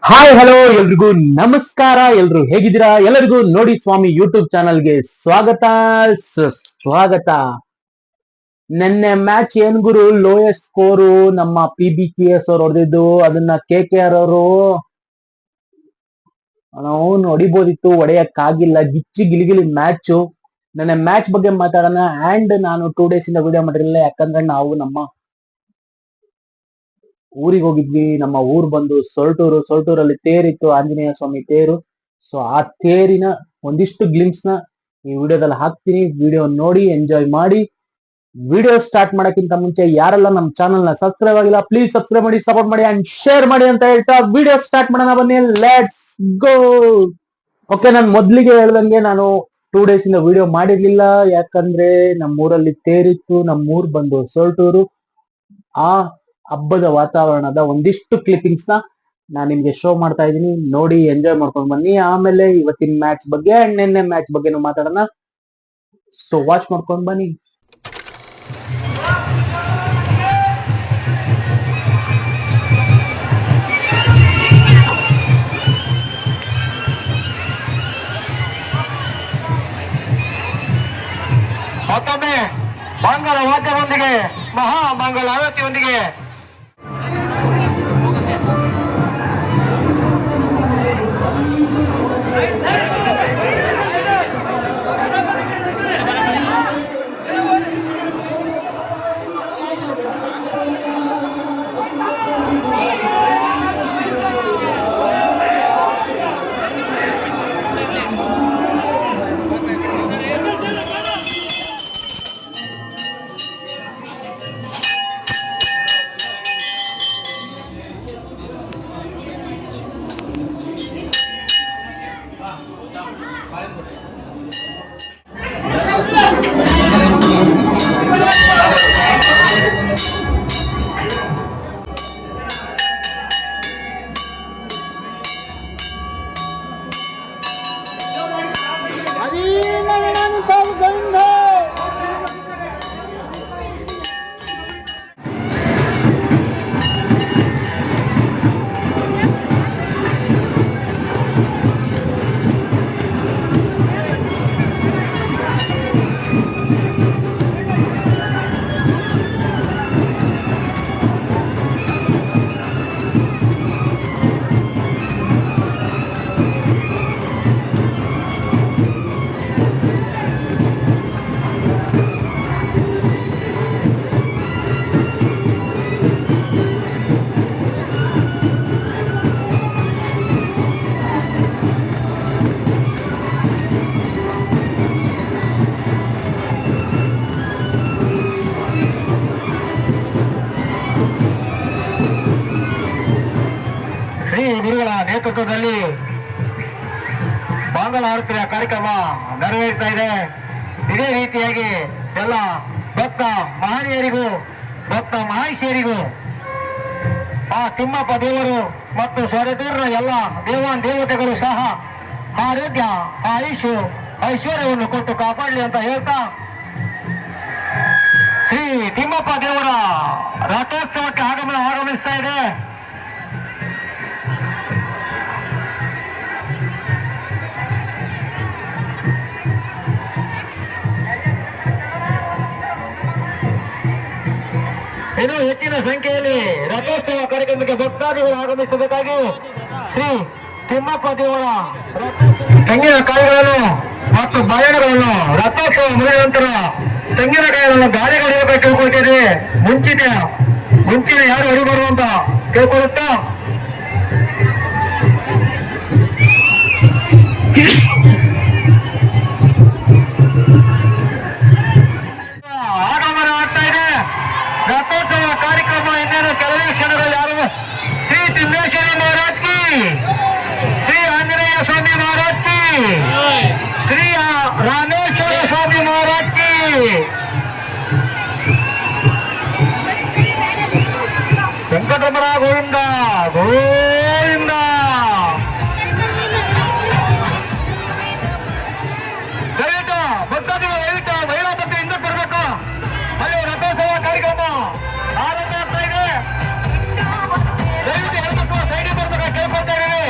Hi hello ಎಲ್ರಿಗೂ ನಮಸ್ಕಾರ. ಎಲ್ರು ಹೇಗಿದ್ದೀರಾ? ಎಲ್ಲರಿಗೂ ನೋಡಿ ಸ್ವಾಮಿ ಯೂಟ್ಯೂಬ್ ಚಾನಲ್ಗೆ ಸ್ವಾಗತ ಸ್ವಾಗತ. ನಿನ್ನೆ ಮ್ಯಾಚ್ ಏನ್ ಗುರು, ಲೋಯೆಸ್ಟ್ ಸ್ಕೋರು ನಮ್ಮ PBKS ಅವ್ರು ಹೊಡೆದಿದ್ದು. ಅದನ್ನ KKR ಅವರು ಅವನು ಹೊಡಿಬೋದಿತ್ತು, ಹೊಡೆಯಕ್ಕಾಗಿಲ್ಲ. ಗಿಚ್ಚಿ ಗಿಲಿಗಿಲಿ ಮ್ಯಾಚ್. ನನ್ನ ಮ್ಯಾಚ್ ಬಗ್ಗೆ ಮಾತಾಡೋಣ. ಅಂಡ್ ನಾನು 2 ಡೇಸ್ ಇಂದ ವಿಡಿಯೋ ಮಾಡಿರಲಿಲ್ಲ, ಯಾಕಂದ್ರೆ ನಾವು ನಮ್ಮ ಊರಿಗೆ ಹೋಗಿದ್ವಿ. ನಮ್ಮ ಊರು ಬಂದು ಸೊರಟೂರಲ್ಲಿ ತೇರಿತ್ತು, ಆಂಜನೇಯ ಸ್ವಾಮಿ ತೇರು. ಸೊ ಆ ತೇರಿನ ಒಂದಿಷ್ಟು ಗ್ಲಿಮ್ಸ್ ನ ಈ ವಿಡಿಯೋದಲ್ಲಿ ಹಾಕ್ತೀನಿ. ವಿಡಿಯೋ ನೋಡಿ ಎಂಜಾಯ್ ಮಾಡಿ. ವಿಡಿಯೋ ಸ್ಟಾರ್ಟ್ ಮಾಡಕ್ಕಿಂತ ಮುಂಚೆ ಯಾರೆಲ್ಲ ನಮ್ಮ ಚಾನಲ್ ನ ಸಬ್ಸ್ಕ್ರೈಬ್ ಆಗಿಲ್ಲ, ಪ್ಲೀಸ್ ಸಬ್ಸ್ಕ್ರೈಬ್ ಮಾಡಿ, ಸಪೋರ್ಟ್ ಮಾಡಿ ಅಂಡ್ ಶೇರ್ ಮಾಡಿ ಅಂತ ಹೇಳ್ತಾ ವಿಡಿಯೋ ಸ್ಟಾರ್ಟ್ ಮಾಡೋಣ. ಬನ್ನಿ, ಲೆಟ್ಸ್ ಗೋ. ಓಕೆ, ನಾನು ಮೊದ್ಲಿಗೆ ಹೇಳ್ದಂಗೆ ನಾನು 2 ಡೇಸ್ ಇಂದ ವಿಡಿಯೋ ಮಾಡಿರ್ಲಿಲ್ಲ, ಯಾಕಂದ್ರೆ ನಮ್ಮೂರಲ್ಲಿ ತೇರಿತ್ತು. ನಮ್ಮೂರ್ ಬಂದು ಸೊರಟೂರು. ಆ ಹಬ್ಬದ ವಾತಾವರಣದ ಒಂದಿಷ್ಟು ಕ್ಲಿಪ್ಪಿಂಗ್ಸ್ ನ ನಾನು ನಿಮ್ಗೆ ಶೋ ಮಾಡ್ತಾ ಇದ್ದೀನಿ. ನೋಡಿ ಎಂಜಾಯ್ ಮಾಡ್ಕೊಂಡು ಬನ್ನಿ. ಆಮೇಲೆ ಇವತ್ತಿನ ಮ್ಯಾಚ್ ಬಗ್ಗೆ ಅಂಡ್ ನಿನ್ನೆ ಮ್ಯಾಚ್ ಬಗ್ಗೆನೂ ಮಾತಾಡೋಣ. ಸೊ ವಾಚ್ ಮಾಡ್ಕೊಂಡು ಬನ್ನಿ. ಮತ್ತೊಮ್ಮೆ ಮಂಗಲ ವಾದ್ಯದೊಂದಿಗೆ ಮಹಾ ಮಂಗಲ ಆರತಿಯೊಂದಿಗೆ ಶ್ರೀ ಗುರುಗಳ ನೇತೃತ್ವದಲ್ಲಿ ಮಂಗಲ ಆರತಿಯ ಕಾರ್ಯಕ್ರಮ ನೆರವೇರ್ತಾ ಇದೆ. ಇದೇ ರೀತಿಯಾಗಿ ಎಲ್ಲ ಭಕ್ತ ಮಹನೀಯರಿಗೂ ಭಕ್ತ ಮಹೇಶಿಯರಿಗೂ ಆ ತಿಮ್ಮಪ್ಪ ದೇವರು ಮತ್ತು ಸೊರಟೂರಿನ ಎಲ್ಲ ದೇವಾನ್ ದೇವತೆಗಳು ಸಹ ಆರೋಗ್ಯ ಆಯುಷು ಐಶ್ವರ್ಯವನ್ನು ಕೊಟ್ಟು ಕಾಪಾಡಲಿ ಅಂತ ಹೇಳ್ತಾ ಶ್ರೀ ತಿಮ್ಮಪ್ಪ ದೇವರ ರಥೋತ್ಸವಕ್ಕೆ ಆಗಮಿಸ್ತಾ ಇದೆ. ಇನ್ನು ಹೆಚ್ಚಿನ ಸಂಖ್ಯೆಯಲ್ಲಿ ರಥೋತ್ಸವ ಕಾರ್ಯಕ್ರಮಕ್ಕೆ ಭಕ್ತಾದಿಗಳು ಆಗಮಿಸಬೇಕಾಗಿ ಶ್ರೀ ತಿಮ್ಮಪ್ಪ ದೇವರ ತೆಂಗಿನಕಾಯಿಗಳನ್ನು ಮತ್ತು ಬಾಳೆಹಣ್ಣುಗಳನ್ನು ರಥೋತ್ಸವ ಮುಗಿದ ನಂತರ ತೆಂಗಿನಕಾಯಿಗಳನ್ನು ಗಾಡಿಗಳು ಕೇಳ್ಕೊಳ್ತಿದ್ವಿ. ಮುಂಚಿನ ಯಾರು ಹೊಡಿಬಾರು ಅಂತ ಕೇಳ್ಕೊಳ್ಳುತ್ತಾ ಆಗಮನ ಆಗ್ತಾ ಇದೆ. ರಥೋತ್ಸವ ಕಾರ್ಯಕ್ರಮ ಇನ್ನೇನು ಕೆಲವೇ ಕ್ಷಣಗಳಲ್ಲಿ ಆರಂಭ. ಶ್ರೀ ತಿಮ್ಮೇಶ್ವರಿ ಮಹಾರಾಜ್ ಕಿ, ಶ್ರೀ ಆಂಜನೇಯ ಸ್ವಾಮಿ ಮಹಾರಾಜ್ ಕಿ, ಶ್ರೀ ರಾಮೇಶ್ವರ ಸ್ವಾಮಿ ಮಹಾರಾಜ್ ಕಿ. ವೆಂಕಟರಮಣ ಗೋವಿಂದ ಗೋವಿಂದ. ದಯವಿಟ್ಟು ಭಕ್ತಾದಿಗಳು ದಯವಿಟ್ಟು ಮಹಿಳಾ ಭಕ್ತಿ ಹಿಂದಕ್ಕೆ ಬರಬೇಕು. ಅಲ್ಲಿ ರಥೋತ್ಸವ ಕಾರ್ಯಕ್ರಮ ಆರಂಭ ಆಗ್ತಾ ಇದೆ. ದಯವಿಟ್ಟು 2 ಸೈಡಿಗೆ ಬರ್ಬೇಕು ಕೇಳ್ಕೊಳ್ತಾ ಇದ್ದೀವಿ.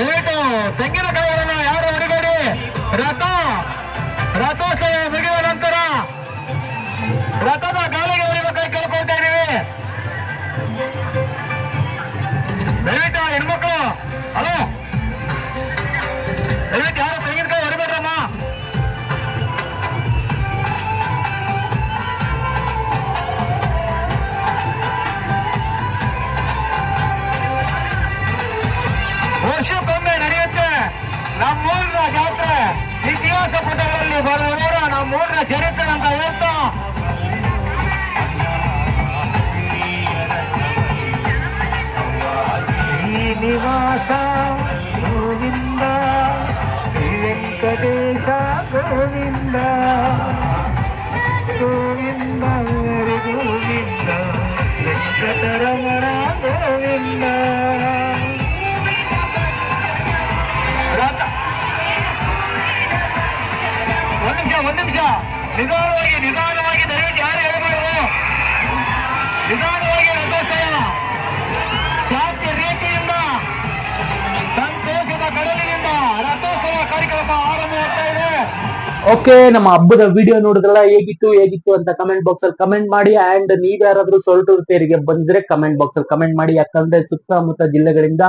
ದಯವಿಟ್ಟು ತೆಂಗಿನಕಾಯಿಗಳನ್ನು ಯಾರು ಹೊಡಿಬೇಡಿ. ರಥೋತ್ಸವ ಮುಗಿದ ನಂತರ ರಥದ ಗಾಲಿಗೆ ಹೊಡಿಬೇಕಾಗಿ ಕೇಳ್ಕೊಳ್ತಾ ಇದೀವಿ. ದಯವಿಟ್ಟು ಹೆಣ್ಮಕ್ಳು ಹಲೋ ದಯವಿಟ್ಟು ಯಾರು ತೆಂಗಿನಕಾಯಿ ಹೊಡಿಬೇಡ್ರಮ್ಮ. ವರ್ಷಕ್ಕೊಮ್ಮೆ ನಡೆಯುತ್ತೆ ನಮ್ಮೂರಿನ ಜಾತ್ರೆ. ಇತಿಹಾಸ ಪುಟಗಳಲ್ಲಿ ಬರೆದ ನಮ್ಮೂರಿನ ಚರಿತ್ರೆ ಅಂತ ಹೇಳ್ತಾ ಶ್ರೀನಿವಾಸ ಗೋವಿಂದ ಶ್ರೀ ವೆಂಕಟೇಶ ಗೋವಿಂದ ಗೋವಿಂದ ಗೋವಿಂದ ವೆಂಕಟರಮಣ ಗೋವಿಂದ. ಒಂದ್ ನಿಮಿಷ ನಿಧಾನವಾಗಿ ದಯವಿಟ್ಟು ಯಾರು ಹೇಳ್ಬಾರ್ದು. ನಿಧಾನವಾಗಿ ರಥೋತ್ಸವ ಶಾಂತಿ ರೀತಿಯಿಂದ ಸಂತೋಷದ ಕಡಲಿನಿಂದ ರಥೋತ್ಸವ ಕಾರ್ಯಕ್ರಮ ಆರಂಭವಾಗ್ತಾ ಇದೆ. ಓಕೆ, ನಮ್ಮ ಹಬ್ಬದ ವಿಡಿಯೋ ನೋಡಿದ್ರಲ್ಲ, ಹೇಗಿತ್ತು ಅಂತ ಕಮೆಂಟ್ ಬಾಕ್ಸ್ ಅಲ್ಲಿ ಕಮೆಂಟ್ ಮಾಡಿ. ಅಂಡ್ ನೀವ್ ಯಾರಾದ್ರೂ ಸೊರಟೂರು ತೇರಿಗೆ ಬಂದ್ರೆ ಕಮೆಂಟ್ ಬಾಕ್ಸ್ ಅಲ್ಲಿ ಕಮೆಂಟ್ ಮಾಡಿ. ಯಾಕಂದ್ರೆ ಸುತ್ತಮುತ್ತ ಜಿಲ್ಲೆಗಳಿಂದ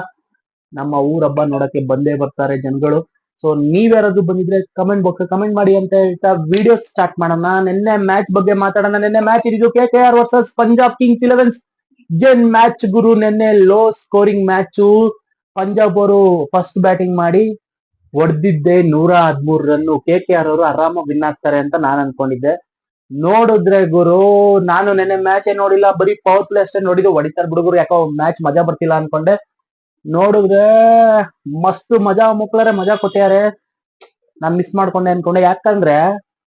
ನಮ್ಮ ಊರ ಹಬ್ಬ ನೋಡಕ್ಕೆ ಬಂದೇ ಬರ್ತಾರೆ ಜನಗಳು. ಸೊ ನೀವ್ ಯಾರಾದ್ರೂ ಬಂದಿದ್ರೆ ಕಮೆಂಟ್ ಬಾಕ್ಸ್ ಅಲ್ಲಿ ಕಮೆಂಟ್ ಮಾಡಿ ಅಂತ ಹೇಳ್ತಾ ವಿಡಿಯೋ ಸ್ಟಾರ್ಟ್ ಮಾಡೋಣ. ನಿನ್ನೆ ಮ್ಯಾಚ್ ಬಗ್ಗೆ ಮಾತಾಡೋಣ. ನಿನ್ನೆ ಮ್ಯಾಚ್ ಇದ್ದು KKR ವರ್ಸಸ್ ಪಂಜಾಬ್ ಕಿಂಗ್ಸ್ 11 ಏನ್ ಮ್ಯಾಚ್ ಗುರು. ನಿನ್ನೆ ಲೋ ಸ್ಕೋರಿಂಗ್ ಮ್ಯಾಚ್. ಪಂಜಾಬ್ ಅವರು ಫಸ್ಟ್ ಬ್ಯಾಟಿಂಗ್ ಮಾಡಿ ಹೊಡೆದಿದ್ದೆ 113 ರನ್. KKR ಅವರು ಆರಾಮಾಗಿ ವಿನ್ ಆಗ್ತಾರೆ ಅಂತ ನಾನು ಅನ್ಕೊಂಡಿದ್ದೆ. ನೋಡಿದ್ರೆ ಗುರು, ನಾನು ನೆನ್ನೆ ಮ್ಯಾಚ್ ನೋಡಿಲ್ಲ, ಬರೀ ಪವರ್ ಪ್ಲೇ ಅಷ್ಟೇ ನೋಡಿದ್ದು. ಹೊಡಿತಾರೆ ಬಿಡುಗರು, ಯಾಕೋ ಮ್ಯಾಚ್ ಮಜಾ ಬರ್ತಿಲ್ಲ ಅನ್ಕೊಂಡೆ. ನೋಡಿದ್ರೆ ಮಸ್ತ್ ಮಜಾ ಕೊಟ್ಟಿದ್ದಾರೆ. ನಾನ್ ಮಿಸ್ ಮಾಡ್ಕೊಂಡೆ ಅನ್ಕೊಂಡೆ. ಯಾಕಂದ್ರೆ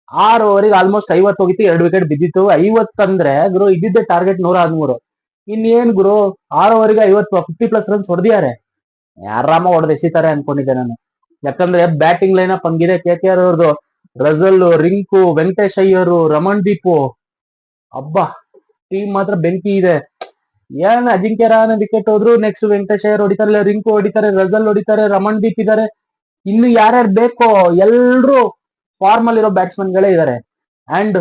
6 ಓವರಿಗೆ ಆಲ್ಮೋಸ್ಟ್ 50 ಹೋಗಿತ್ತು, 2 ವಿಕೆಟ್ ಬಿದ್ದಿತ್ತು. 50 ಅಂದ್ರೆ ಗುರು ಇದ್ದಿದ್ದೆ ಟಾರ್ಗೆಟ್ 113. ಇನ್ನೇನ್ ಗುರು 6 ಓವರಿಗೆ 50+ ರನ್ಸ್ ಹೊಡೆದಿದ್ದಾರೆ. ಆರಾಮ ಹೊಡೆದು ಎಸಿತಾರೆ ಅನ್ಕೊಂಡಿದ್ದೆ ನಾನು. ಯಾಕಂದ್ರೆ ಬ್ಯಾಟಿಂಗ್ ಲೈನ್ ಅಪ್ ಹಂಗಿದೆ KKR ಅವ್ರದ್ದು. ರಜಲ್, ರಿಂಕು, ವೆಂಕಟೇಶ್ ಅಯ್ಯರ್, ರಮಣ್ ದೀಪು, ಅಬ್ಬಾ ಟೀಮ್ ಮಾತ್ರ ಬೆಂಕಿ ಇದೆ. ಏನ್ ಅಜಿಂಕ್ಯ ರಹಾನೆ ವಿಕೆಟ್ ಹೋದ್ರು, ನೆಕ್ಸ್ಟ್ ವೆಂಕಟೇಶ್ ಅಯ್ಯರ್ ಹೊಡಿತಾರೆ, ರಿಂಕು ಹೊಡಿತಾರೆ, ರಜಲ್ ಹೊಡಿತಾರೆ, ರಮಣ್ ದೀಪ್ ಇದಾರೆ. ಇನ್ನು ಯಾರ್ಯಾರು ಬೇಕೋ ಎಲ್ರು ಫಾರ್ಮ್ ಅಲ್ಲಿ ಇರೋ ಬ್ಯಾಟ್ಸ್ಮನ್ ಗಳೇ ಇದಾರೆ. ಅಂಡ್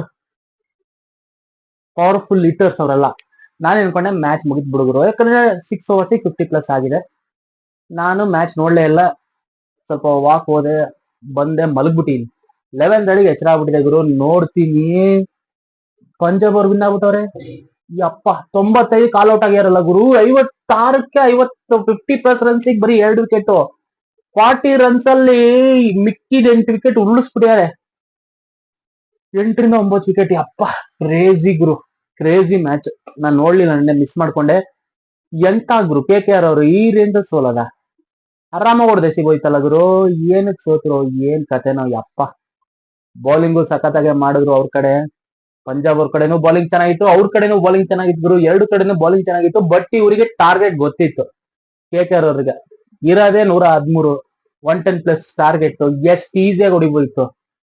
ಪವರ್ಫುಲ್ ಹಿಟ್ಟರ್ಸ್ ಅವರೆಲ್ಲ. ನಾನು ಅನ್ಕೊಂಡೆ ಮ್ಯಾಚ್ ಮುಗಿದ್ ಬಿಡುಗರು, ಯಾಕಂದ್ರೆ 6 ಓವರ್ಸ್ 50+ ಆಗಿದೆ. ನಾನು ಮ್ಯಾಚ್ ನೋಡ್ಲೇ ಇಲ್ಲ, ಸ್ವಲ್ಪ ವಾಕ್ ಹೋದೆ, ಬಂದೆ, ಮಲಗ್ಬಿಟ್ಟಿನಿ. 11 ಅಡಿಗೆ ಎಚ್ಚರ ಆಗ್ಬಿಟ್ಟಿದೆ ಗುರು. ನೋಡ್ತೀನಿ ಪಂಜಾಬ್ ಅವ್ರು ವಿನ್ ಆಗ್ಬಿಟ್ಟವ್ರೆ. ಯಪ್ಪ 95 ಕಾಲ್ ಔಟ್ ಆಗ್ಯಾರಲ್ಲ ಗುರು. 56ಕ್ಕೆ 50+ ರನ್ಸಿಗೆ ಬರೀ 2 ವಿಕೆಟ್. 40 ರನ್ಸ್ ಅಲ್ಲಿ ಮಿಕ್ಕಿದ 8 ವಿಕೆಟ್ ಉರುಳಿಸ್ಬಿಟ್ಟಿದ್ದಾರೆ. 8ರಿಂದ 9 ವಿಕೆಟ್. ಅಪ್ಪ ಕ್ರೇಜಿ ಗುರು, ಕ್ರೇಜಿ ಮ್ಯಾಚ್. ನಾನ್ ನೋಡ್ಲಿಲ್ಲ, ನೆನ್ನೆ ಮಿಸ್ ಮಾಡ್ಕೊಂಡೆ. ಎಂತ ಗುರು KKR ಅವರು ಈ ರೇಂಜ್ ಸೋಲದ. ಆರಾಮಾಗಿ ಹೊಡೆದೆ ಸಿಗೋಯ್ತಲ್ಲ ಗುರು. ಏನಕ್ ಸೋತ್ರು, ಏನ್ ಕತೆನೋ ಯಪ್ಪ. ಬೌಲಿಂಗು ಸಖತ್ತಾಗೆ ಮಾಡಿದ್ರು ಅವ್ರ ಕಡೆ. ಪಂಜಾಬ್ ಅವ್ರ ಕಡೆನೂ ಬೌಲಿಂಗ್ ಚೆನ್ನಾಗಿತ್ತು, ಅವ್ರ ಕಡೆನೂ ಬೌಲಿಂಗ್ ಚೆನ್ನಾಗಿತ್ತು ಗುರು. 2 ಕಡೆನೂ ಬೌಲಿಂಗ್ ಚೆನ್ನಾಗಿತ್ತು. ಬಟ್ ಇವರಿಗೆ ಟಾರ್ಗೆಟ್ ಗೊತ್ತಿತ್ತು KKR ಅವ್ರಿಗೆ. ಇರೋದೇ 113, 110+ ಟಾರ್ಗೆಟ್. ಎಷ್ಟು ಈಸಿಯಾಗಿ ಹೊಡಿಬೋದಿತ್ತು.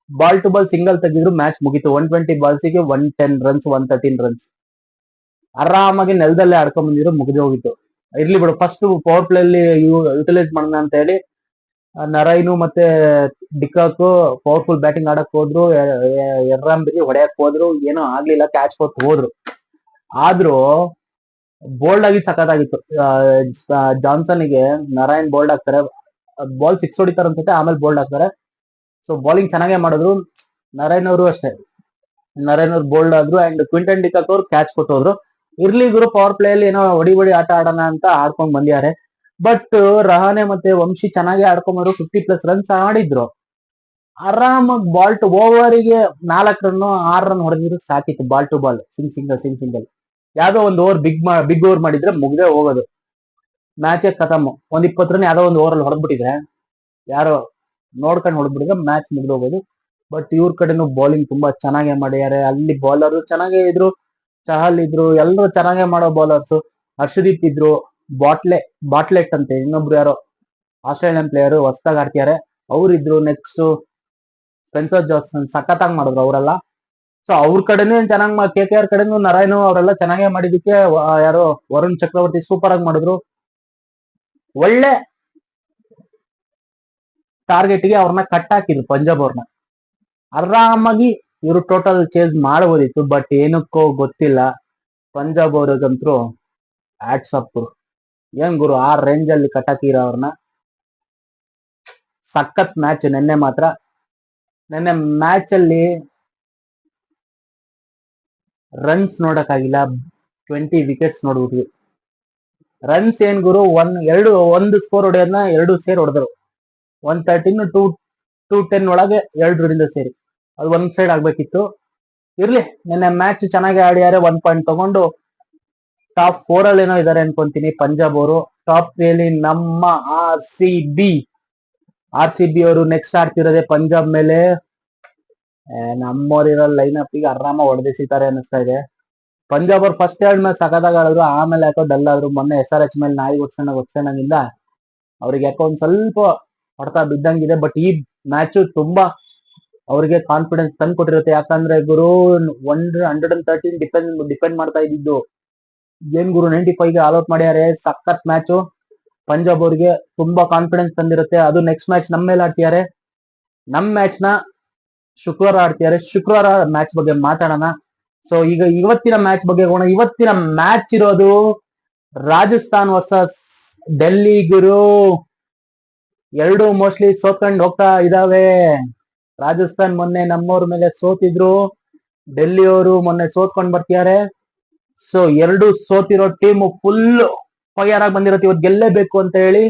ಬಾಲ್ ಟು ಬಾಲ್ ಸಿಂಗಲ್ ತೆಗೆದ್ರು ಮ್ಯಾಚ್ ಮುಗೀತು. 120 ಬಾಲ್ಸಿಗೆ 110 ರನ್ಸ್, 113 ರನ್ಸ್. ಆರಾಮಾಗಿ ನೆಲದಲ್ಲೇ ಆಡ್ಕೊಂಡ್ ಬಂದಿದ್ರು, ಮುಗಿದು ಹೋಗಿತ್ತು. ಇರ್ಲಿ ಬಿಡು, ಫಸ್ಟ್ ಪವರ್ ಪ್ಲೇ ಅಲ್ಲಿ ಯುಟಿಲೈಸ್ ಮಾಡೋಣ ಅಂತ ಹೇಳಿ ನರೈನು ಮತ್ತೆ ಡಿಕಾಕ್ ಪವರ್ಫುಲ್ ಬ್ಯಾಟಿಂಗ್ ಆಡಕ್ ಹೋದ್ರು. ಎರ್ರಾಂಬಿರಿ ಹೊಡೆಯಕ್ ಹೋದ್ರು, ಏನೋ ಆಗ್ಲಿಲ್ಲ, ಕ್ಯಾಚ್ ಕೊಟ್ಟು ಹೋದ್ರು. ಆದ್ರೂ ಬೋಲ್ಡ್ ಆಗಿ ಸಖತ್ತಾಗಿತ್ತು. ಜಾನ್ಸನ್ಗೆ ನರಾಯಣ್ ಬೋಲ್ಡ್ ಆಗ್ತಾರೆ, ಬಾಲ್ 6 ಹೊಡಿತಾರೆ ಅನ್ಸುತ್ತೆ, ಆಮೇಲೆ ಬೋಲ್ಡ್ ಆಗ್ತಾರೆ. ಸೊ ಬೌಲಿಂಗ್ ಚೆನ್ನಾಗೇ ಮಾಡಿದ್ರು. ನರಾಯಣ್ ಅವರು ಅಷ್ಟೇ, ನರಾಯಣ್ ಅವ್ರು ಬೋಲ್ಡ್ ಆದ್ರು. ಅಂಡ್ ಕ್ವಿಂಟನ್ ಡಿಕಾಕ್ ಅವ್ರು ಕ್ಯಾಚ್ ಕೊಟ್ಟೋದ್ರು. ಇರ್ಲಿ ಗುರು, ಪವರ್ ಪ್ಲೇ ಅಲ್ಲಿ ಏನೋ ಹೊಡಿ ಆಟ ಆಡೋಣ ಅಂತ ಆಡ್ಕೊಂಡ್ ಬಂದಿದ್ದಾರೆ. ಬಟ್ ರಹಾನೆ ಮತ್ತೆ ವಂಶಿ ಚೆನ್ನಾಗಿ ಆಡ್ಕೊಂಡ್ರು, 50+ ರನ್ಸ್ ಆಡಿದ್ರು. ಆರಾಮಾಗಿ ಬಾಲ್ ಟು ಓವರಿಗೆ 4 ರನ್ 6 ರನ್ ಹೊಡೆದಿದ್ರು ಸಾಕಿತ್ತು. Ball to ball single. ಯಾವ್ದೋ ಒಂದು ಓವರ್ ಬಿಗ್ ಓವರ್ ಮಾಡಿದ್ರೆ ಮುಗ್ದೇ ಹೋಗೋದು, ಮ್ಯಾಚೇ ಖತಮ್. 20 ರನ್ ಯಾವ್ದೋ ಒಂದು ಓವರ್ ಅಲ್ಲಿ ಹೊಡೆದ್ಬಿಟ್ಟಿದ್ರೆ, ಯಾರೋ ನೋಡ್ಕೊಂಡು ಹೊಡೆದ್ಬಿಟ್ಟಿದ್ರೆ ಮ್ಯಾಚ್ ಮುಗ್ದೋಗೋದು. ಬಟ್ ಇವ್ರ ಕಡೆನೂ ಬೌಲಿಂಗ್ ತುಂಬಾ ಚೆನ್ನಾಗೇ ಮಾಡಿದ್ದಾರೆ. ಅಲ್ಲಿ ಬೌಲರ್ ಚೆನ್ನಾಗೇ ಇದ್ರು, ಚಹಲ್ ಇದ್ರು, ಎಲ್ಲರೂ ಚೆನ್ನಾಗೇ ಮಾಡೋ ಬೌಲರ್ಸ್. ಹರ್ಷದೀಪ್ ಇದ್ರು, ಬಾಟ್ಲೆಟ್ ಅಂತೆ ಇನ್ನೊಬ್ರು ಯಾರೋ ಆಸ್ಟ್ರೇಲಿಯನ್ ಪ್ಲೇಯರ್ ಹೊಸದಾಗಿ ಆಡ್ತಿದ್ದಾರೆ, ಅವ್ರಿದ್ರು. ನೆಕ್ಸ್ಟ್ ಸ್ಪೆನ್ಸರ್ ಜಾನ್ಸನ್ ಸಖತ್ತಾಗಿ ಮಾಡಿದ್ರು ಅವರೆಲ್ಲ. ಸೊ ಅವ್ರ ಕಡೆನೂ ಚೆನ್ನಾಗಿ KKR ಕಡೆನೂ ನರಾಯಣು ಅವರೆಲ್ಲ ಚೆನ್ನಾಗೇ ಮಾಡಿದಕ್ಕೆ ಯಾರೋ ವರುಣ್ ಚಕ್ರವರ್ತಿ ಸೂಪರ್ ಆಗಿ ಮಾಡಿದ್ರು. ಒಳ್ಳೆ ಟಾರ್ಗೆಟ್ ಗೆ ಅವ್ರನ್ನ ಕಟ್ ಹಾಕಿದ್ರು ಪಂಜಾಬ್ ಅವ್ರನ್ನ. ಆರಾಮಾಗಿ ಇವರು ಟೋಟಲ್ ಚೇಂಜ್ ಮಾಡಬಹುದಿತ್ತು, ಬಟ್ ಏನಕ್ಕೋ ಗೊತ್ತಿಲ್ಲ. ಪಂಜಾಬ್ ಅವ್ರಿಗಂತೂ ಆಟ್ಸಪ್ ಗುರು. ಏನ್ ಗುರು ಆ ರೇಂಜ್ ಅಲ್ಲಿ ಕಟ್ ಹಾಕಿರ ಅವ್ರನ್ನ. ಸಖತ್ ಮ್ಯಾಚ್ ನಿನ್ನೆ ಮಾತ್ರ. ನಿನ್ನೆ ಮ್ಯಾಚ್ ಅಲ್ಲಿ ರನ್ಸ್ ನೋಡಕ್ಕಾಗಿಲ್ಲ, 20 ವಿಕೆಟ್ಸ್ ನೋಡ್ಬಿಟ್ವಿ. ರನ್ಸ್ ಏನ್ ಗುರು, ಒಂದು ಸ್ಕೋರ್ ಹೊಡೆಯೋದನ್ನ 2 ಸೇರ್ ಹೊಡೆದ್ರು. 113 210 ಒಳಗೆ 2 ಸೇರಿ, ಅದು ಒಂದ್ ಸೈಡ್ ಆಗ್ಬೇಕಿತ್ತು. ಇರ್ಲಿ, ನಿನ್ನೆ ಮ್ಯಾಚ್ ಚೆನ್ನಾಗಿ ಆಡಿಯಾರೆ. 1 ಪಾಯಿಂಟ್ ತಗೊಂಡು ಟಾಪ್ 4 ಅಲ್ಲಿ ಏನೋ ಇದಾರೆ ಅನ್ಕೊಂತೀನಿ ಪಂಜಾಬ್ ಅವರು. ಟಾಪ್ 3 ಅಲ್ಲಿ ನಮ್ಮ ಆರ್ ಸಿ ಬಿ ಅವರು ನೆಕ್ಸ್ಟ್ ಆಡ್ತಿರೋದೆ ಪಂಜಾಬ್ ಮೇಲೆ. ನಮ್ಮವ್ರಿರೋ ಲೈನ್ ಅಪ್ ಗೆ ಆರಾಮ ಹೊಡೆದಿಸಿತಾರೆ ಅನಿಸ್ತಾ ಇದೆ. ಪಂಜಾಬ್ ಅವ್ರು ಫಸ್ಟ್ 2 ಮ್ಯಾಚ್ ಸಖತ್ತಾಗಿ ಆಡಿದ್ರು, ಆಮೇಲೆ ಯಾಕೋ ಡಲ್ ಆದ್ರು. ಮೊನ್ನೆ SRH ಮೇಲೆ ನಾಯಿ ಒಡ್ಸೋಣಂಗಿಂದ ಅವ್ರಿಗೆ ಯಾಕೋ ಒಂದ್ ಸ್ವಲ್ಪ ಹೊಡ್ತಾ ಬಿದ್ದಂಗಿದೆ. ಬಟ್ ಈ ಮ್ಯಾಚ್ ತುಂಬಾ ಅವ್ರಿಗೆ ಕಾನ್ಫಿಡೆನ್ಸ್ ತಂದು ಕೊಟ್ಟಿರುತ್ತೆ. ಯಾಕಂದ್ರೆ ಗುರು 113 ಡಿಪೆಂಡ್ ಮಾಡ್ತಾ ಇದ್ದಿದ್ದು ಏನ್ ಗುರು 95 ಗೆ ಆಲ್ ಔಟ್ ಮಾಡ್ಯಾರೆ. ಸಖತ್ ಮ್ಯಾಚ್. ಪಂಜಾಬ್ ಅವ್ರಿಗೆ ತುಂಬಾ ಕಾನ್ಫಿಡೆನ್ಸ್ ತಂದಿರುತ್ತೆ. ಅದು ನೆಕ್ಸ್ಟ್ ಮ್ಯಾಚ್ ನಮ್ಮ ಮೇಲೆ ಆಡ್ತಿದ್ದಾರೆ. ನಮ್ ಮ್ಯಾಚ್ ನ ಶುಕ್ರವಾರ ಆಡ್ತಿದ್ದಾರೆ. ಶುಕ್ರವಾರ ಮ್ಯಾಚ್ ಬಗ್ಗೆ ಮಾತಾಡೋಣ. ಸೊ ಈಗ ಇವತ್ತಿನ ಮ್ಯಾಚ್ ಬಗ್ಗೆ ಹೋಗೋಣ. ಇವತ್ತಿನ ಮ್ಯಾಚ್ ಇರೋದು ರಾಜಸ್ಥಾನ್ ವರ್ಸಸ್ ಡೆಲ್ಲಿ ಗುರು. ಎರಡು ಮೋಸ್ಟ್ಲಿ ಸೋತ್ಕೊಂಡು ಹೋಗ್ತಾ ಇದಾವೆ. ರಾಜಸ್ಥಾನ್ ಮೊನ್ನೆ ನಮ್ಮವ್ರ ಮೇಲೆ ಸೋತಿದ್ರು, ಡೆಲ್ಲಿ ಅವರು ಮೊನ್ನೆ ಸೋತ್ಕೊಂಡ್ ಬರ್ತಿದ್ದಾರೆ. ಸೊ ಎರಡು ಸೋತಿರೋ ಟೀಮ್ ಫುಲ್ ಫೈರ್ ಆಗಿ ಬಂದಿರುತ್ತೆ, ಇವತ್ತು ಗೆಲ್ಲೇಬೇಕು ಅಂತ ಹೇಳಿ.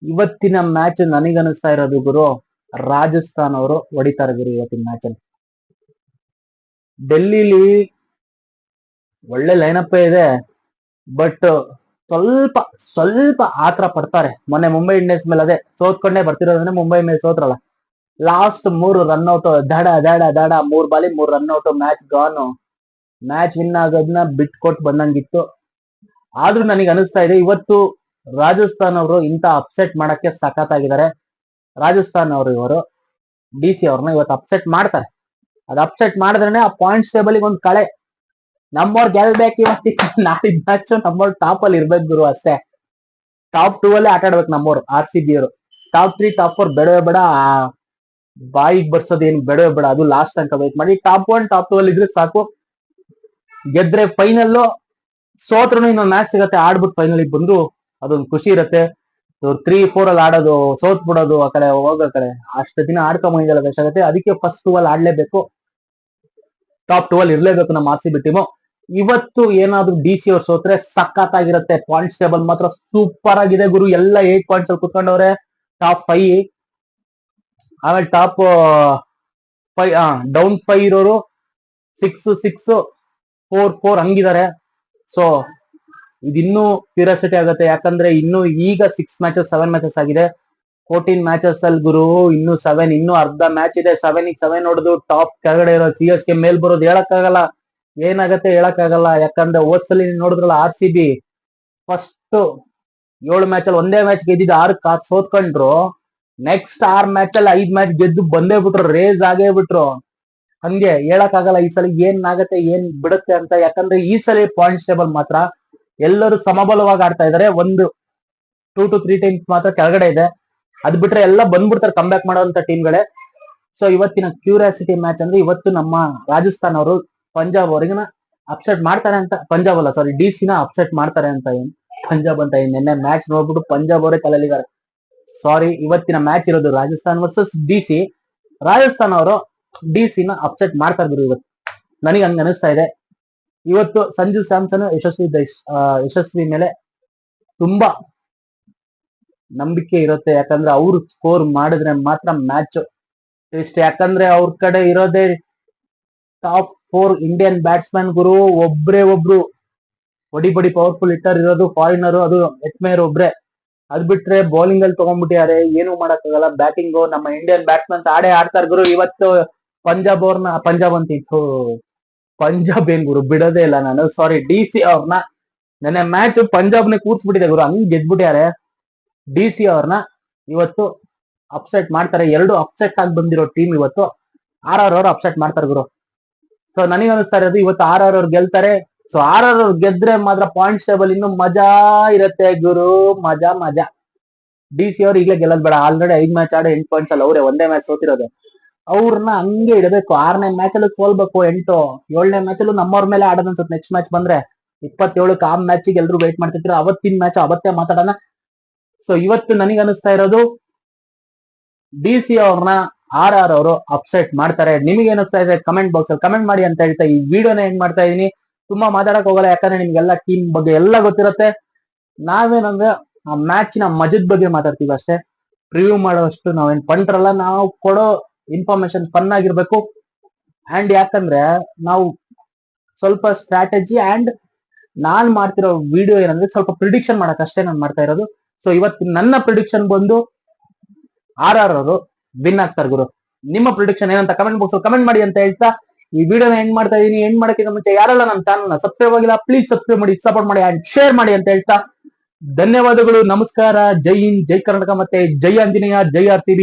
ಇವತ್ತಿನ ಮ್ಯಾಚ್ ನನಗನ್ನಿಸ್ತಾ ಇರೋದು ಗುರು, ರಾಜಸ್ಥಾನ್ ಅವರು ಹೊಡಿತಾರೆ ಗುರು ಇವತ್ತಿನ ಮ್ಯಾಚ್ ಅಲ್ಲಿ. ಡೆಲ್ಲಿಲಿ ಒಳ್ಳೆ ಲೈನಪ್ ಇದೆ, ಬಟ್ ಸ್ವಲ್ಪ ಆತರ ಪಡ್ತಾರೆ. ಮೊನ್ನೆ ಮುಂಬೈ ಇಂಡಿಯನ್ಸ್ ಮೇಲೆ ಅದೇ ಸೋತ್ಕೊಂಡೇ ಬರ್ತಿರೋದ್ರೆ, ಮುಂಬೈ ಮೇಲೆ ಸೋತ್ರಲ್ಲ. ಲಾಸ್ಟ್ 3 ರನ್ಔಟ್, ದಡ 3 ಬಾಲಿ 3 run out, match gone. Match win ಆಗೋದನ್ನ ಬಿಟ್ಕೊಟ್ಟು ಬಂದಂಗಿತ್ತು. ಆದ್ರೂ ನನಗೆ ಅನಿಸ್ತಾ ಇದೆ ಇವತ್ತು ರಾಜಸ್ಥಾನ್ ಅವರು ಇಂತ ಅಪ್ಸೆಟ್ ಮಾಡಕ್ಕೆ ಸಖತ್ತಾಗಿದ್ದಾರೆ. ರಾಜಸ್ಥಾನ್ ಅವರು ಇವರು DC ಅವ್ರನ್ನ ಇವತ್ತು ಅಪ್ಸೆಟ್ ಮಾಡ್ತಾರೆ. ಅದು ಅಪ್ಸೆಟ್ ಮಾಡಿದ್ರೆ ಆ ಪಾಯಿಂಟ್ಸ್ ಟೇಬಲ್ ಒಂದು ಕಳೆ. ನಮ್ಮವ್ರು ಗೆಲ್ಬೇಕು ಇವತ್ತು. ನಾಳಿದ್ ಮ್ಯಾಚ್ ನಮ್ಮವ್ರು ಟಾಪ್ ಅಲ್ಲಿ ಇರ್ಬೇಕು ಗುರು ಅಷ್ಟೇ. ಟಾಪ್ 2 ಅಲ್ಲಿ ಆಟ ಆಡ್ಬೇಕು ನಮ್ಮವ್ರು RCB ಅವರು. ಟಾಪ್ 3 ಟಾಪ್ 4 ಬೇಡವೇ ಬೇಡ, ಬಾಯಿಗೆ ಬರ್ಸೋದು ಏನು ಬೇಡವೇ ಬೇಡ. ಅದು ಲಾಸ್ಟ್ ತನಕ ವೇಟ್ ಮಾಡಿ. ಟಾಪ್ 1 ಟಾಪ್ 2 ಅಲ್ಲಿ ಇದ್ರೆ ಸಾಕು. ಗೆದ್ರೆ ಫೈನಲ್, ಸೋತ್ರು ಇನ್ನೊಂದು ಮ್ಯಾಚ್ ಸಿಗತ್ತೆ, ಆಡ್ಬಿಟ್ಟು ಫೈನಲ್ ಬಂದು ಅದೊಂದು ಖುಷಿ ಇರುತ್ತೆ. 3-4 ಅಲ್ಲಿ ಆಡೋದು, ಸೋತ್ ಬಿಡೋದು, ಆ ಕಡೆ ಹೋಗೋ ಕಡೆ ಅಷ್ಟು ದಿನ ಆಡ್ಕೊಂಬಂದಿದ್ದಲ್ಲ ಬೇಕಾಗುತ್ತೆ. ಅದಕ್ಕೆ ಫಸ್ಟ್ 2 ಅಲ್ಲಿ ಆಡ್ಲೇಬೇಕು, ಟಾಪ್ 2 ಅಲ್ಲಿ ಇರ್ಲೇಬೇಕು ನಮ್ಮ RCB ಟೀಮು. ಇವತ್ತು ಏನಾದ್ರು DC ಅವ್ರು ಸೋತ್ರೆ ಸಖತ್ತಾಗಿರುತ್ತೆ. ಪಾಯಿಂಟ್ಸ್ ಟೇಬಲ್ ಮಾತ್ರ ಸೂಪರ್ ಆಗಿದೆ ಗುರು. ಎಲ್ಲ 8 ಪಾಯಿಂಟ್ಸ್ ಅಲ್ಲಿ ಕುತ್ಕೊಂಡವ್ರೆ. ಟಾಪ್ 5, ಆಮೇಲೆ ಟಾಪ್ 5 ಡೌನ್ 5 ಇರೋರು 6-4 ಹಂಗಿದ್ದಾರೆ. ಸೊ ಇದಿನ್ನೂ ಕ್ಯೂರಿಯಾಸಿಟಿ ಆಗುತ್ತೆ, ಯಾಕಂದ್ರೆ ಇನ್ನು ಈಗ 7 ಮ್ಯಾಚಸ್ ಆಗಿದೆ. 14 ಮ್ಯಾಚಸ್ ಅಲ್ಲಿ ಗುರು, ಇನ್ನು 7, ಇನ್ನು ಅರ್ಧ ಮ್ಯಾಚ್ ಇದೆ. 7 ನೋಡುದು ಟಾಪ್ ಕೆಳಗಡೆ ಇರೋ CSK ಮೇಲ್ ಬರೋದು ಹೇಳಕ್ಕಾಗಲ್ಲ. ಏನಾಗತ್ತೆ ಹೇಳಕ್ಕಾಗಲ್ಲ. ಯಾಕಂದ್ರೆ ಹೋದ್ಸಲಿ ನೋಡಿದ್ರಲ್ಲ RCB ಫಸ್ಟ್ 7 ಮ್ಯಾಚ್ ಅಲ್ಲಿ ಒಂದೇ ಮ್ಯಾಚ್ ಗೆದ್ದಿದ್ದು, 6 ಸೋತ್ಕೊಂಡ್ರು. ನೆಕ್ಸ್ಟ್ 6 ಮ್ಯಾಚ್ ಅಲ್ಲಿ 5 ಮ್ಯಾಚ್ ಗೆದ್ದು ಬಂದೇ ಬಿಟ್ರು, ರೇಸ್ ಆಗೇ ಬಿಟ್ರು. ಹಂಗೆ ಹೇಳಕ್ಕಾಗಲ್ಲ ಈ ಸಲ ಏನ್ ಆಗತ್ತೆ ಏನ್ ಬಿಡುತ್ತೆ ಅಂತ. ಯಾಕಂದ್ರೆ ಈ ಸಲ ಪಾಯಿಂಟ್ಸ್ ಟೇಬಲ್ ಮಾತ್ರ ಎಲ್ಲರೂ ಸಮಬಲವಾಗಿ ಆಡ್ತಾ ಇದಾರೆ. ಒಂದು 2 to 3 ಟೈಮ್ಸ್ ಮಾತ್ರ ಕೆಳಗಡೆ ಇದೆ. ಅದ್ ಬಿಟ್ರೆ ಎಲ್ಲ ಬಂದ್ಬಿಡ್ತಾರೆ ಕಂಬ್ಯಾಕ್ ಮಾಡೋಂತ ಟೀಮ್ಗಳೇ. ಸೊ ಇವತ್ತಿನ ಕ್ಯೂರಿಯಾಸಿಟಿ ಮ್ಯಾಚ್ ಅಂದ್ರೆ ಇವತ್ತು ನಮ್ಮ ರಾಜಸ್ಥಾನ್ ಅವರು ಪಂಜಾಬ್ ಅವರಿಗಿನ ಅಪ್ಸೆಟ್ ಮಾಡ್ತಾರೆ ಅಂತ. ಪಂಜಾಬ್ ಅಲ್ಲ, ಸಾರಿ, DC ನ ಅಪ್ಸೆಟ್ ಮಾಡ್ತಾರೆ ಅಂತ. ಪಂಜಾಬ್ ಅಂತ ನಿನ್ನೆ ಮ್ಯಾಚ್ ನೋಡ್ಬಿಟ್ಟು ಪಂಜಾಬ್ ಅವರೇ ಕಲಲಿದ್ದಾರೆ. ಸಾರಿ, ಇವತ್ತಿನ ಮ್ಯಾಚ್ ಇರೋದು ರಾಜಸ್ಥಾನ್ ವರ್ಸಸ್ DC. ರಾಜಸ್ಥಾನ್ ಅವರು DC ನ ಅಪ್ಸೆಟ್ ಮಾಡ್ತಾರೆ ಗುರು ಇವತ್ತು, ನನಗೆ ಹಂಗ ಅನಿಸ್ತಾ ಇದೆ. ಇವತ್ತು ಸಂಜು ಸ್ಯಾಮ್ಸನ್ ಯಶಸ್ವಿ ಮೇಲೆ ತುಂಬಾ ನಂಬಿಕೆ ಇರುತ್ತೆ. ಯಾಕಂದ್ರೆ ಅವ್ರು ಸ್ಕೋರ್ ಮಾಡಿದ್ರೆ ಮಾತ್ರ ಮ್ಯಾಚ್ ಇಷ್ಟ. ಯಾಕಂದ್ರೆ ಅವ್ರ ಕಡೆ ಇರೋದೇ ಟಾಪ್ 4 ಇಂಡಿಯನ್ ಬ್ಯಾಟ್ಸ್ಮನ್ ಗುರು. ಒಬ್ರು ಬಡಿ ಪವರ್ಫುಲ್ ಹಿಟ್ಟರ್ ಇರೋದು ಫಾರಿನರ್, ಅದು ಎಟ್ಮೇರ್ ಒಬ್ರೆ. ಅದ್ ಬಿಟ್ರೆ ಬೌಲಿಂಗ್ ಅಲ್ಲಿ ತಗೊಂಡ್ಬಿಟ್ಟಿದ್ದಾರೆ, ಏನು ಮಾಡಕ್ಕಾಗಲ್ಲ. ಬ್ಯಾಟಿಂಗ್ ನಮ್ಮ ಇಂಡಿಯನ್ ಬ್ಯಾಟ್ಸ್ಮನ್ಸ್ ಆಡ್ತಾರೆ ಗುರು. ಇವತ್ತು ಪಂಜಾಬ್ ಏನ್ ಗುರು ಬಿಡೋದೇ ಇಲ್ಲ ನಾನು. ಸಾರಿ, DC ಅವ್ರನ್ನ ನೆನ್ನೆ ಮ್ಯಾಚ್ ಪಂಜಾಬ್ನ ಕೂರ್ಸ್ಬಿಟ್ಟಿದೆ ಗುರು, ಹಂಗ್ ಗೆದ್ಬಿಟ್ಟಾರೆ. DC ಅವ್ರನ್ನ ಇವತ್ತು ಅಪ್ಸೆಟ್ ಮಾಡ್ತಾರೆ. 2 ಅಪ್ಸೆಟ್ ಆಗಿ ಬಂದಿರೋ ಟೀಮ್ ಇವತ್ತು RR ಅವ್ರು ಅಪ್ಸೆಟ್ ಮಾಡ್ತಾರೆ ಗುರು. ಸೊ ನನಗೆ ಅನಿಸ್ತಾ ಇರೋದು ಇವತ್ತು RR ಅವ್ರು ಗೆಲ್ತಾರೆ. ಸೊ RR ಅವ್ರು ಗೆದ್ರೆ ಮಾತ್ರ ಪಾಯಿಂಟ್ಸ್ ಟೇಬಲ್ ಇನ್ನು ಮಜಾ ಇರುತ್ತೆ ಗುರು, ಮಜಾ. ಡಿ ಸಿ ಅವ್ರು ಈಗಲೇ ಗೆಲ್ಲದ್ ಬೇಡ, ಆಲ್ರೆಡಿ 5 ಮ್ಯಾಚ್ ಆಡಿ 8 ಪಾಯಿಂಟ್ಸ್ ಅಲ್ಲಿ ಅವರೇ, ಒಂದೇ ಮ್ಯಾಚ್ ಸೋತಿರೋದು. ಅವ್ರನ್ನ ಹಂಗೆ ಇಡಬೇಕು. 6ನೇ ಮ್ಯಾಚ್ ಅಲ್ಲೂ ಸೋಲ್ಬೇಕು 8, 7ನೇ ಮ್ಯಾಚ್ ಅಲ್ಲೂ ನಮ್ಮವ್ರ ಮೇಲೆ ಆಡೋದ್ ಅನ್ಸುತ್ತೆ. ನೆಕ್ಸ್ಟ್ ಮ್ಯಾಚ್ ಬಂದ್ರೆ 27ಕ್ಕೆ ಆ ಮ್ಯಾಚಿಗೆ ಎಲ್ರು ವೇಟ್ ಮಾಡ್ತಿದ್ರು. ಅವತ್ತಿನ ಮ್ಯಾಚ್ ಅವತ್ತೇ ಮಾತಾಡೋಣ. ಸೊ ಇವತ್ತು ನನಗೆ ಅನಿಸ್ತಾ ಇರೋದು ಡಿ ಸಿ ಅವ್ರನ್ನ RR ಅವರು ಅಪ್ಸೆಟ್ ಮಾಡ್ತಾರೆ. ನಿಮಗೆ ಏನಿಸ್ತಾ ಇದೆ ಕಮೆಂಟ್ ಬಾಕ್ಸ್ ಅಲ್ಲಿ ಕಮೆಂಟ್ ಮಾಡಿ ಅಂತ ಹೇಳ್ತಾ ಈ ವಿಡಿಯೋನ ಏನ್ ಮಾಡ್ತಾ ಇದೀನಿ. ತುಂಬಾ ಮಾತಾಡಕ್ ಹೋಗಲ್ಲ, ಯಾಕಂದ್ರೆ ನಿಮ್ಗೆಲ್ಲ ಟೀಮ್ ಬಗ್ಗೆ ಎಲ್ಲ ಗೊತ್ತಿರುತ್ತೆ. ನಾವೇನಂದ್ರೆ ಆ ಮ್ಯಾಚಿನ ಮಜದ ಬಗ್ಗೆ ಮಾತಾಡ್ತೀವಿ ಅಷ್ಟೇ. ರಿವ್ಯೂ ಮಾಡೋಷ್ಟು ನಾವೇನ್ ಪಂಟ್ರಲ್ಲ. ನಾವು ಕೊಡೋ ಇನ್ಫಾರ್ಮೇಶನ್ ಫನ್ ಆಗಿರ್ಬೇಕು. ಅಂಡ್ ಯಾಕಂದ್ರೆ ನಾವು ಸ್ವಲ್ಪ ಸ್ಟ್ರಾಟಜಿ ಅಂಡ್ ನಾನ್ ಮಾಡ್ತಿರೋ ವಿಡಿಯೋ ಏನಂದ್ರೆ ಸ್ವಲ್ಪ ಪ್ರಿಡಿಕ್ಷನ್ ಮಾಡಕ್ ಅಷ್ಟೇ ನಾನು ಮಾಡ್ತಾ ಇರೋದು. ಸೊ ಇವತ್ತು ನನ್ನ ಪ್ರಿಡಿಕ್ಷನ್ ಬಂದು RR ಅವರು ವಿನ್ ಆಗ್ತಾರೆ ಗುರು. ನಿಮ್ಮ ಪ್ರಿಡಿಕ್ಷನ್ ಏನಂತ ಕಮೆಂಟ್ ಬಾಕ್ಸ್ ಅಲ್ಲಿ ಕಮೆಂಟ್ ಮಾಡಿ ಅಂತ ಹೇಳ್ತಾ ಈ ವಿಡಿಯೋನ ಎಂಡ್ ಮಾಡ್ತಾ ಇದೀನಿ. ಎಂಡ್ ಮಾಡಕ್ಕಿಂತ ಮುಂಚೆ ಯಾರೆಲ್ಲ ನಮ್ಮ ಚಾನಲ್ ನ ಸಬ್ಸ್ಕ್ರೈಬ್ ಆಗಿಲ್ಲ ಪ್ಲೀಸ್ ಸಬ್ಸ್ಕ್ರೈಬ್ ಮಾಡಿ, ಸಪೋರ್ಟ್ ಮಾಡಿ ಅಂಡ್ ಶೇರ್ ಮಾಡಿ ಅಂತ ಹೇಳ್ತಾ ಧನ್ಯವಾದಗಳು. ನಮಸ್ಕಾರ. ಜೈ ಹಿಂದ್, ಜೈ ಕರ್ನಾಟಕ, ಮತ್ತೆ ಜೈ ಆಂಜನೇಯ, ಜೈ RCB.